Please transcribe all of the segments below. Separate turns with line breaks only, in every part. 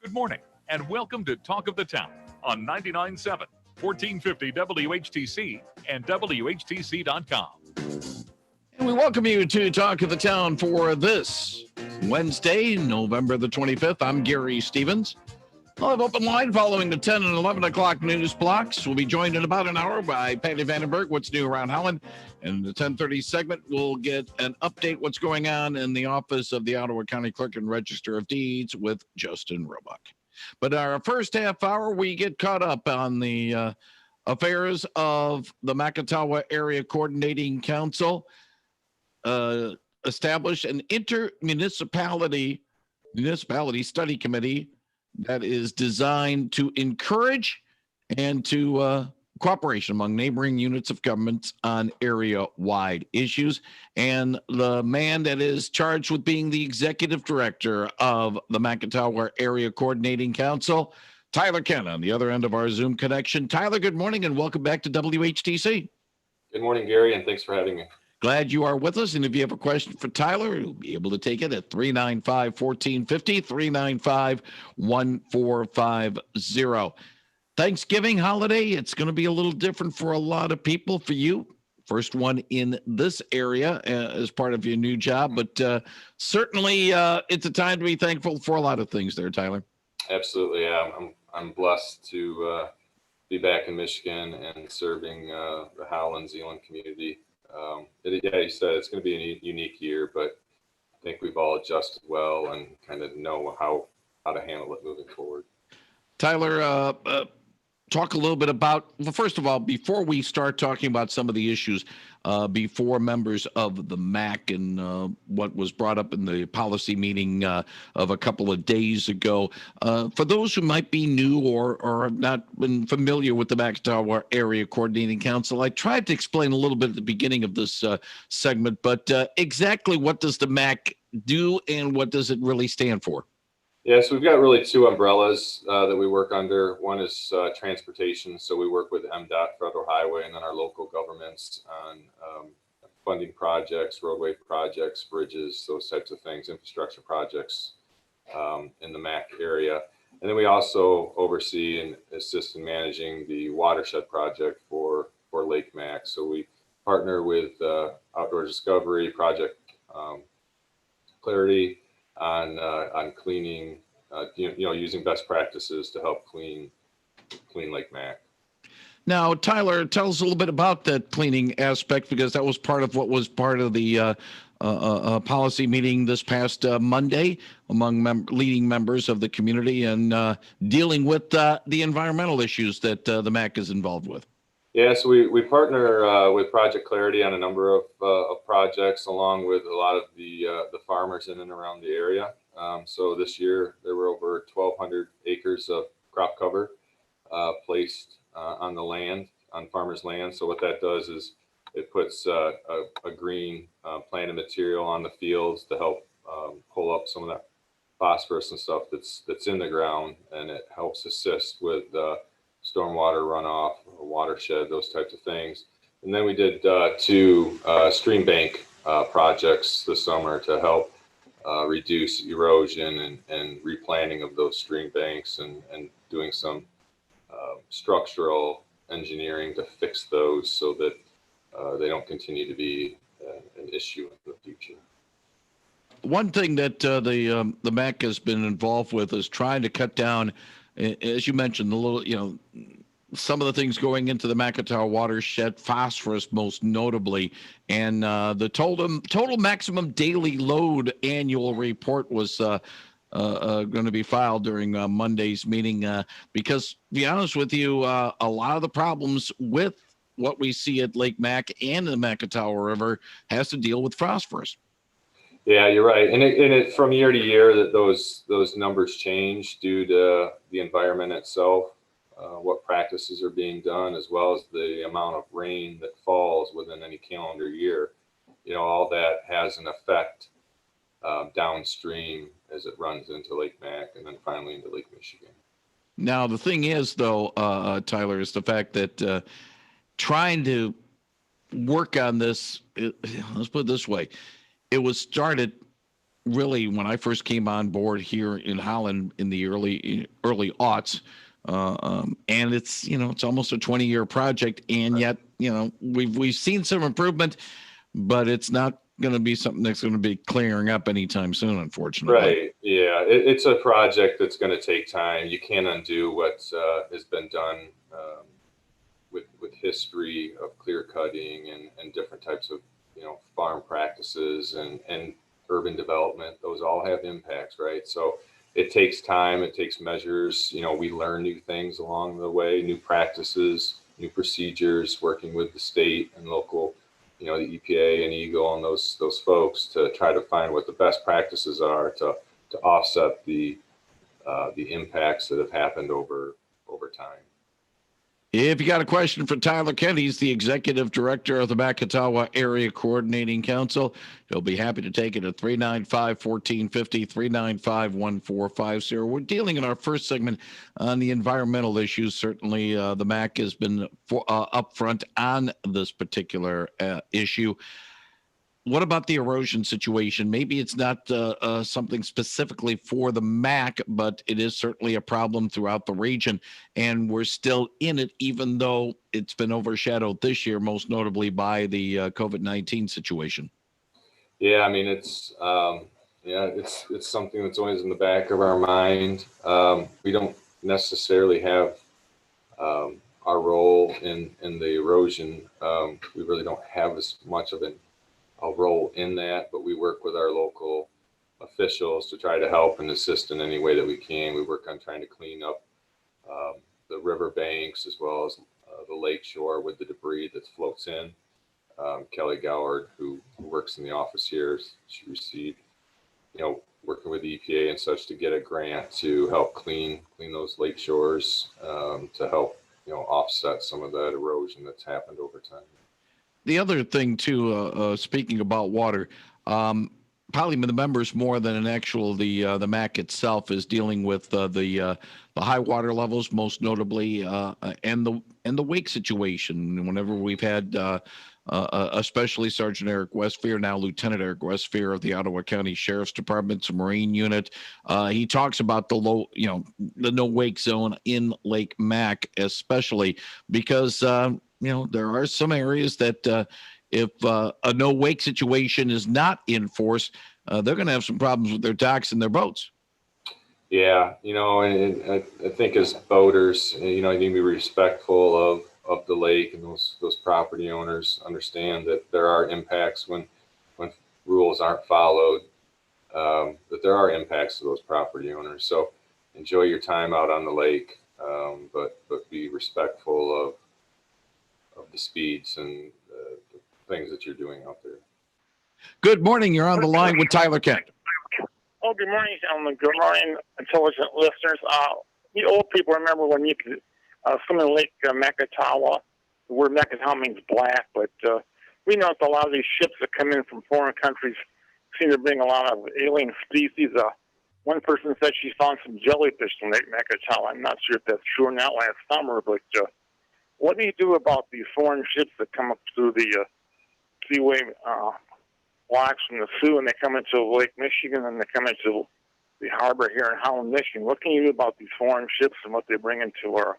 Good morning, and welcome to Talk of the Town on 99.7, 1450 WHTC and WHTC.com.
And we welcome you to Talk of the Town for this Wednesday, November the 25th. I'm Gary Stevens. I'll have open line following the 10 and 11 o'clock news blocks. We'll be joined in about an hour by Patty Vandenberg, what's new around Holland. And the 10:30 segment, we'll get an update what's going on in the office of the Ottawa County Clerk and Register of Deeds with Justin Roebuck. But our first half hour, we get caught up on the affairs of the Macatawa Area Coordinating Council. Established an municipality study committee that is designed to encourage and to cooperation among neighboring units of governments on area-wide issues. And the man that is charged with being the executive director of the Macatawa Area Coordinating Council, Tyler Kent, on the other end of our Zoom connection. Tyler, good morning and welcome back to WHTC.
Good morning, Gary, and thanks for having me.
Glad you are with us. And if you have a question for Tyler, you'll be able to take it at 395-1450, 395-1450. Thanksgiving holiday, it's going to be a little different for a lot of people. For you, first one in this area as part of your new job. But certainly it's a time to be thankful for a lot of things there, Tyler.
Absolutely. Yeah. I'm blessed to be back in Michigan and serving the Howland Zeeland community. Yeah, you said it's going to be a unique year, but I think we've all adjusted well and kind of know how to handle it moving forward.
Tyler, talk a little bit about, well, first of all, before we start talking about some of the issues before members of the MACC and what was brought up in the policy meeting of a couple of days ago, for those who might be new or have not been familiar with the Macatawa Area Coordinating Council, I tried to explain a little bit at the beginning of this segment, but exactly what does the MACC do and what does it really stand for?
Yeah, so we've got really two umbrellas that we work under. One is transportation. So we work with MDOT, Federal Highway, and then our local governments on funding projects, roadway projects, bridges, those types of things, infrastructure projects in the MACC area. And then we also oversee and assist in managing the watershed project for Lake MACC. So we partner with Outdoor Discovery, Project Clarity, on cleaning, using best practices to help clean Lake MACC.
Now, Tyler, tell us a little bit about that cleaning aspect, because that was part of what was part of the policy meeting this past Monday among leading members of the community and dealing with the environmental issues that the MACC is involved with.
Yeah, so we partner with Project Clarity on a number of projects, along with a lot of the farmers in and around the area. So this year there were over 1,200 acres of crop cover placed on the land, on farmers' land. So what that does is it puts a green planted material on the fields to help pull up some of that phosphorus and stuff that's in the ground, and it helps assist with stormwater runoff, watershed, those types of things. And then we did two stream bank projects this summer to help reduce erosion and replanting of those stream banks and doing some structural engineering to fix those so that they don't continue to be an issue in the future.
One thing that the MACC has been involved with is trying to cut down, as you mentioned, some of the things going into the Macatawa watershed, phosphorus most notably, and the total maximum daily load annual report was going to be filed during Monday's meeting because, to be honest with you, a lot of the problems with what we see at Lake MACC and the Macatawa River has to deal with phosphorus.
Yeah, you're right. And it from year to year that those numbers change due to the environment itself, what practices are being done, as well as the amount of rain that falls within any calendar year. All that has an effect downstream as it runs into Lake MACC and then finally into Lake Michigan.
Now, the thing is, though, Tyler, is the fact that trying to work on this, let's put it this way, it was started really, when I first came on board here in Holland in the early aughts, and it's almost a 20-year project, and yet we've seen some improvement, but it's not going to be something that's going to be clearing up anytime soon, unfortunately.
Right. Yeah. It's a project that's going to take time. You can't undo what has been done with history of clear cutting and different types of farm practices and urban development. Those all have impacts, right? So it takes time. It takes measures. We learn new things along the way, new practices, new procedures, working with the state and local, the EPA and EGLE and those folks to try to find what the best practices are to offset the impacts that have happened over time.
If you got a question for Tyler Kent, he's the executive director of the Macatawa Area Coordinating Council. He'll be happy to take it at 395-1450, 395-1450. We're dealing in our first segment on the environmental issues. Certainly, the MACC has been upfront on this particular issue. What about the erosion situation? Maybe it's not something specifically for the MACC, but it is certainly a problem throughout the region, and we're still in it, even though it's been overshadowed this year, most notably by the COVID-19 situation.
Yeah, I mean, it's something that's always in the back of our mind. We don't necessarily have our role in the erosion. We really don't have as much of a role in that, but we work with our local officials to try to help and assist in any way that we can. We work on trying to clean up the river banks as well as the lake shore with the debris that floats in. Kelly Goward, who works in the office here, she received, working with the EPA and such to get a grant to help clean those lake shores to help, offset some of that erosion that's happened over time.
The other thing, too, speaking about water, probably the members more than the MACC itself is dealing with the high water levels, most notably, and the wake situation. Whenever we've had, especially Sergeant Eric Westphier, now Lieutenant Eric Westphier of the Ottawa County Sheriff's Department's Marine Unit, he talks about the no wake zone in Lake MACC, especially because there are some areas that if a no wake situation is not in force, they're going to have some problems with their docks and their boats.
Yeah, and I think as boaters, you need to be respectful of the lake, and those property owners understand that there are impacts when rules aren't followed, that there are impacts to those property owners. So enjoy your time out on the lake, but be respectful of the speeds and the things that you're doing out there.
Good morning. You're on the line with Tyler Kent.
Oh, good morning, gentlemen. Good morning, intelligent listeners. You old people remember when you could swim in Lake Macatawa. The word Macatawa means black, but we know that a lot of these ships that come in from foreign countries seem to bring a lot of alien species. One person said she found some jellyfish in Lake Macatawa. I'm not sure if that's true or not last summer, but what do you do about these foreign ships that come up through the seaway blocks from the Sioux, and they come into Lake Michigan, and they come into the harbor here in Holland, Michigan? What can you do about these foreign ships and what they bring into our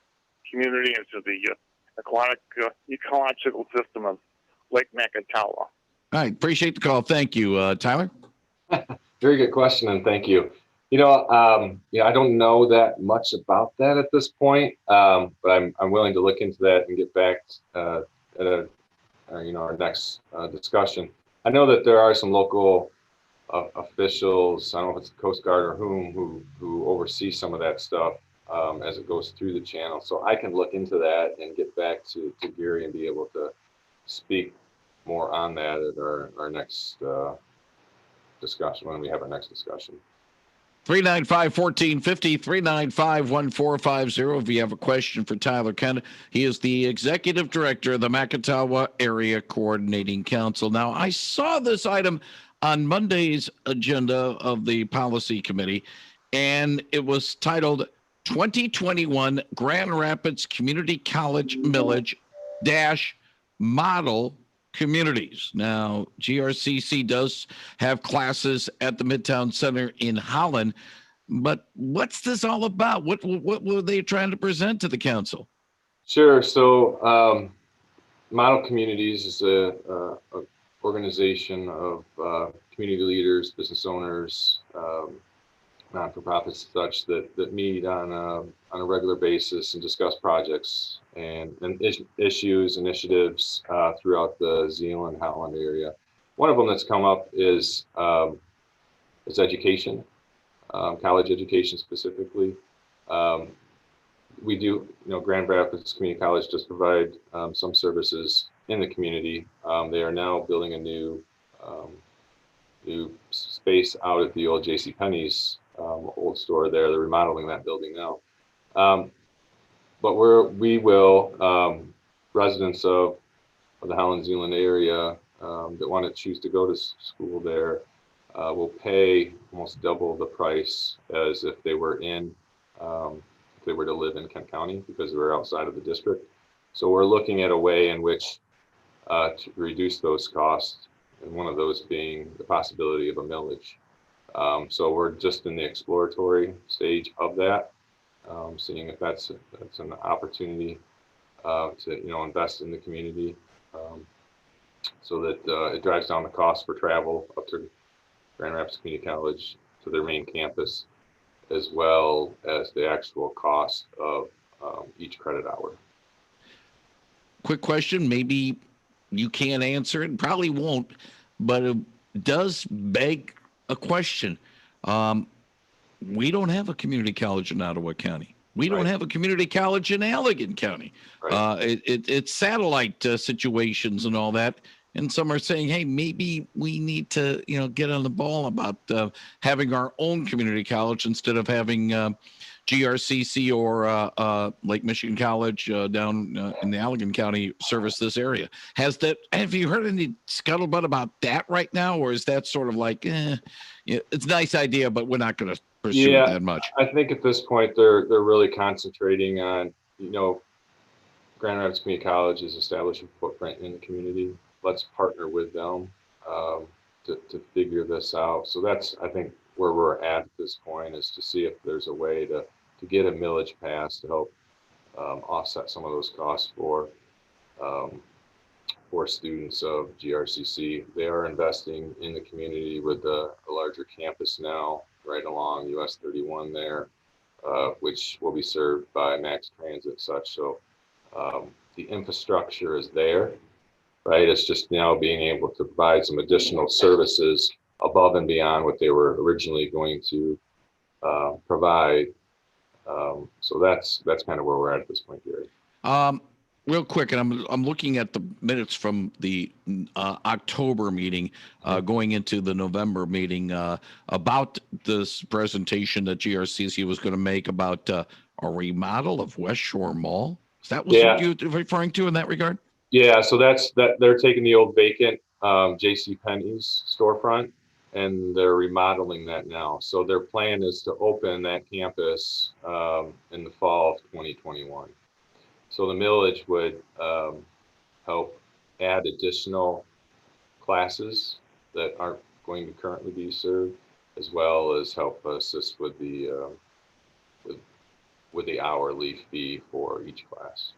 community, into the aquatic ecological system of Lake Macatawa?
All right. Appreciate the call. Thank you, Tyler.
Very good question, and thank you. I don't know that much about that at this point, but I'm willing to look into that and get back at our next discussion. I know that there are some local officials, I don't know if it's the Coast Guard or who oversee some of that stuff as it goes through the channel. So I can look into that and get back to Gary and be able to speak more on that at our next discussion, when we have our next discussion.
395-1450, 395-1450. If you have a question for Tyler Kent, he is the executive director of the Macatawa Area Coordinating Council. Now, I saw this item on Monday's agenda of the policy committee, and it was titled 2021 Grand Rapids Community College Millage - Model communities. Now, GRCC does have classes at the Midtown Center in Holland, but what's this all about? What were they trying to present to the council?
Sure. So, Model Communities is a organization of community leaders, business owners, non-for-profits, such that meet on a regular basis and discuss projects and issues, initiatives throughout the Zeeland, Holland area. One of them that's come up is education, college education specifically. We do, Grand Rapids Community College does provide some services in the community. They are now building a new space out at the old JCPenney's old store there. They're remodeling that building now. But we will, residents of the Holland Zeeland area that want to choose to go to school there will pay almost double the price as if they were if they were to live in Kent County, because we're outside of the district. So we're looking at a way in which to reduce those costs, and one of those being the possibility of a millage. So we're just in the exploratory stage of that, seeing if that's an opportunity to invest in the community, so that it drives down the cost for travel up to Grand Rapids Community College to their main campus, as well as the actual cost of each credit hour.
Quick question, maybe you can't answer it, probably won't, but it does beg a question. We don't have a community college in Ottawa County. We don't have a community college in Allegan County. Right. It's satellite situations and all that. And some are saying, hey, maybe we need to, get on the ball about having our own community college instead of having GRCC or Lake Michigan College down in the Allegan County service this area. Have you heard any scuttlebutt about that right now? Or is that sort of like, it's a nice idea, but we're not going to pursue it that much?
I think at this point, they're really concentrating on, Grand Rapids Community College is establishing a footprint in the community. Let's partner with them to figure this out. So that's, I think, where we're at this point, is to see if there's a way to get a millage passed to help offset some of those costs for students of GRCC. They are investing in the community with a larger campus now, right along US 31 there, which will be served by MACC Transit and such. So the infrastructure is there. Right, it's just now being able to provide some additional services above and beyond what they were originally going to provide. So that's kind of where we're at this point, Gary.
Real quick, and I'm looking at the minutes from the October meeting, going into the November meeting, about this presentation that GRCC was going to make about a remodel of West Shore Mall. Is that what you're referring to in that regard?
Yeah, so they're taking the old vacant JCPenney's storefront and they're remodeling that now. So their plan is to open that campus in the fall of 2021. So the millage would help add additional classes that aren't going to currently be served, as well as help assist with the hourly fee for each class.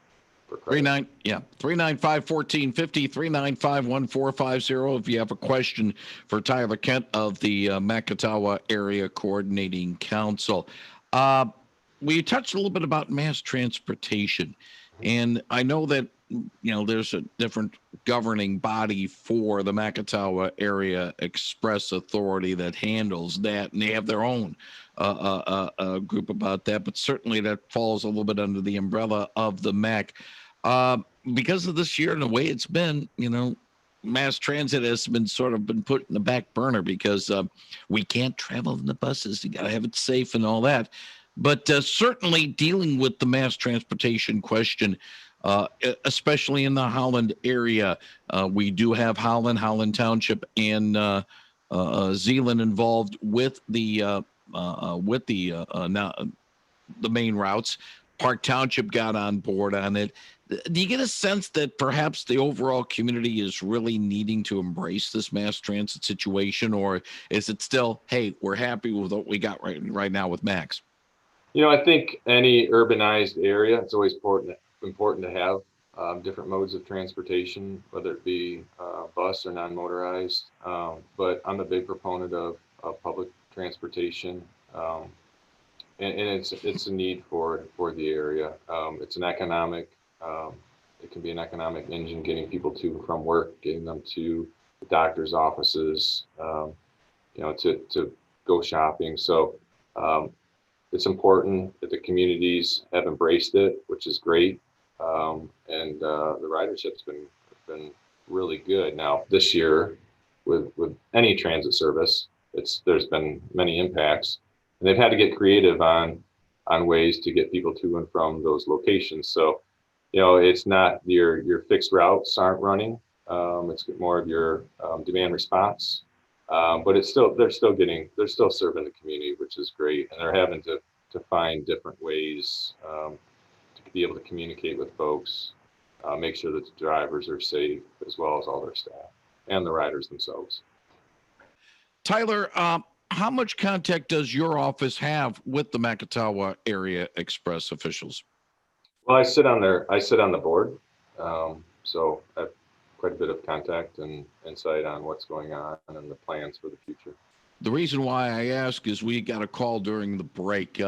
395-1450, 395-1450. If you have a question for Tyler Kent of the Macatawa Area Coordinating Council. We touched a little bit about mass transportation, and I know that there's a different governing body for the Macatawa Area Express Authority that handles that, and they have their own group about that, but certainly that falls a little bit under the umbrella of the MACC. Because of this year and the way it's been, mass transit has been put in the back burner because we can't travel in the buses. You got to have it safe and all that. But certainly dealing with the mass transportation question, especially in the Holland area, we do have Holland Township, and Zeeland involved with the main routes. Park Township got on board on it. Do you get a sense that perhaps the overall community is really needing to embrace this mass transit situation, or is it still, hey, we're happy with what we got right now with MACC?
I think any urbanized area, it's always important to have different modes of transportation, whether it be bus or non-motorized. But I'm a big proponent of public transportation, and it's a need for the area. It's an economic. It can be an economic engine, getting people to and from work, getting them to the doctor's offices, to go shopping. So it's important that the communities have embraced it, which is great. And the ridership's been really good. Now this year, with any transit service, there's been many impacts, and they've had to get creative on ways to get people to and from those locations. So, it's not your fixed routes aren't running. It's more of your demand response. But they're still serving the community, which is great, and they're having to find different ways to be able to communicate with folks, make sure that the drivers are safe, as well as all their staff and the riders themselves.
Tyler, how much contact does your office have with the Macatawa Area Express officials?
Well, I sit on the board, so I have quite a bit of contact and insight on what's going on and the plans for the future.
The reason why I ask is we got a call during the break,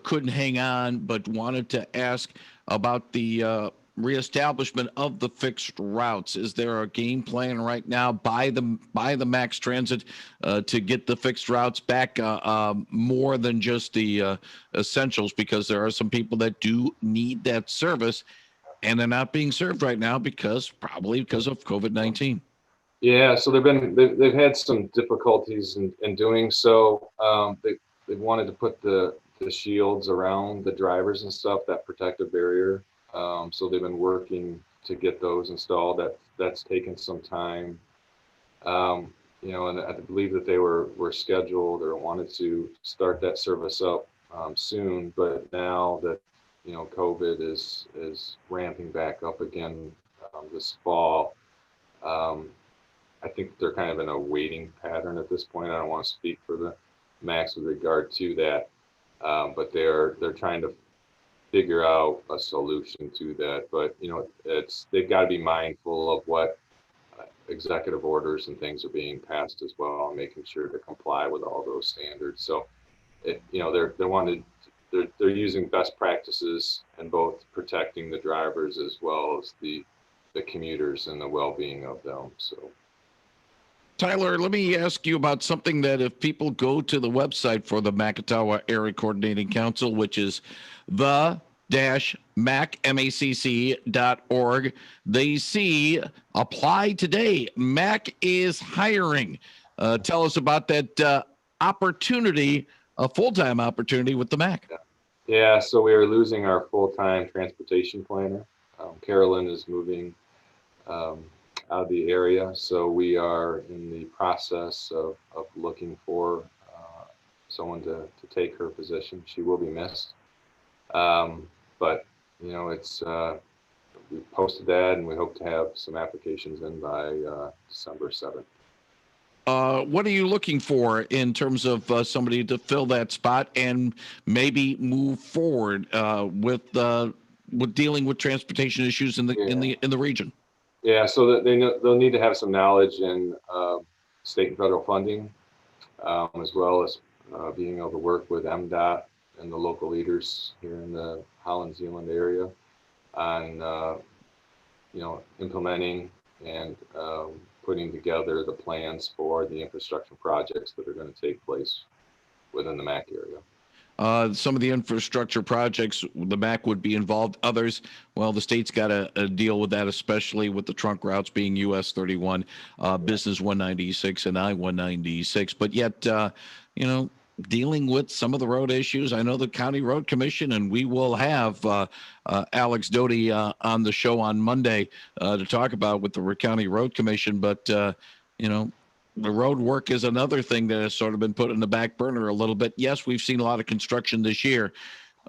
couldn't hang on, but wanted to ask about the reestablishment of the fixed routes. Is there a game plan right now by the MACC Transit to get the fixed routes back, more than just the essentials, because there are some people that do need that service and they're not being served right now probably because of COVID-19.
Yeah, so they've had some difficulties in doing so. They wanted to put the shields around the drivers and stuff, that protective barrier. So they've been working to get those installed. That's taken some time. And I believe that they were scheduled or wanted to start that service up soon, but now that COVID is ramping back up again this fall. I think they're kind of in a waiting pattern at this point. I don't want to speak for the MACC with regard to that, but they're trying to figure out a solution to that. But they've got to be mindful of what executive orders and things are being passed as well, and making sure to comply with all those standards. So, they're using best practices in both protecting the drivers as well as the commuters and the well-being of them. So.
Tyler, let me ask you about something that if people go to the website for the Macatawa Area Coordinating Council, which is the-macc.org, they see apply today. MACC is hiring. Tell us about that opportunity, a full-time opportunity with the MACC.
Yeah, so we are losing our full-time transportation planner. Carolyn is moving out of the area, so we are in the process of looking for someone to take her position. She will be missed, but it's we posted that, and we hope to have some applications in by December 7th.
What are you looking for in terms of somebody to fill that spot and maybe move forward with dealing with transportation issues in the region?
Yeah, so that they'll need to have some knowledge in state and federal funding, as well as being able to work with MDOT and the local leaders here in the Holland Zealand area on implementing and putting together the plans for the infrastructure projects that are going to take place within the MACC area.
Some of the infrastructure projects, the MACC would be involved. Others, well, the state's got to deal with that, especially with the trunk routes being US 31, Business 196, and I-196. But yet, dealing with some of the road issues. I know the County Road Commission, and we will have Alex Doty on the show on Monday to talk about with the County Road Commission. But, the road work is another thing that has sort of been put in the back burner a little bit. Yes, we've seen a lot of construction this year,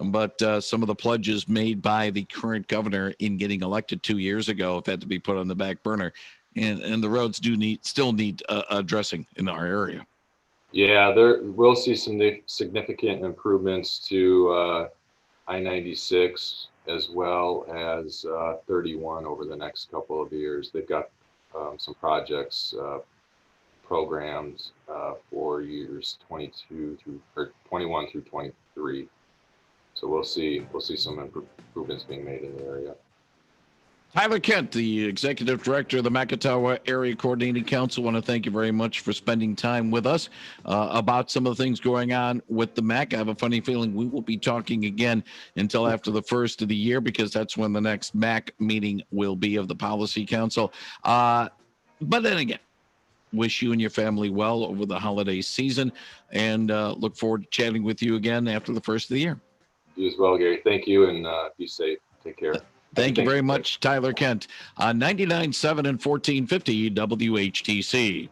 but some of the pledges made by the current governor in getting elected 2 years ago have had to be put on the back burner, and the roads still need addressing in our area.
Yeah, we'll see some significant improvements to I-96 as well as 31 over the next couple of years. They've got some projects programmed for years 21 through 23. So we'll see some improvements being made in the area.
Tyler Kent, the Executive Director of the Macatawa Area Coordinating Council, I want to thank you very much for spending time with us about some of the things going on with the MACC. I have a funny feeling we will be talking again until after the first of the year, because that's when the next MACC meeting will be of the Policy Council. But then again, wish you and your family well over the holiday season, and look forward to chatting with you again after the first of the year.
You as well, Gary. Thank you, and be safe. Take care.
Thank you very much, Tyler Kent, on 99.7 and 1450 WHTC.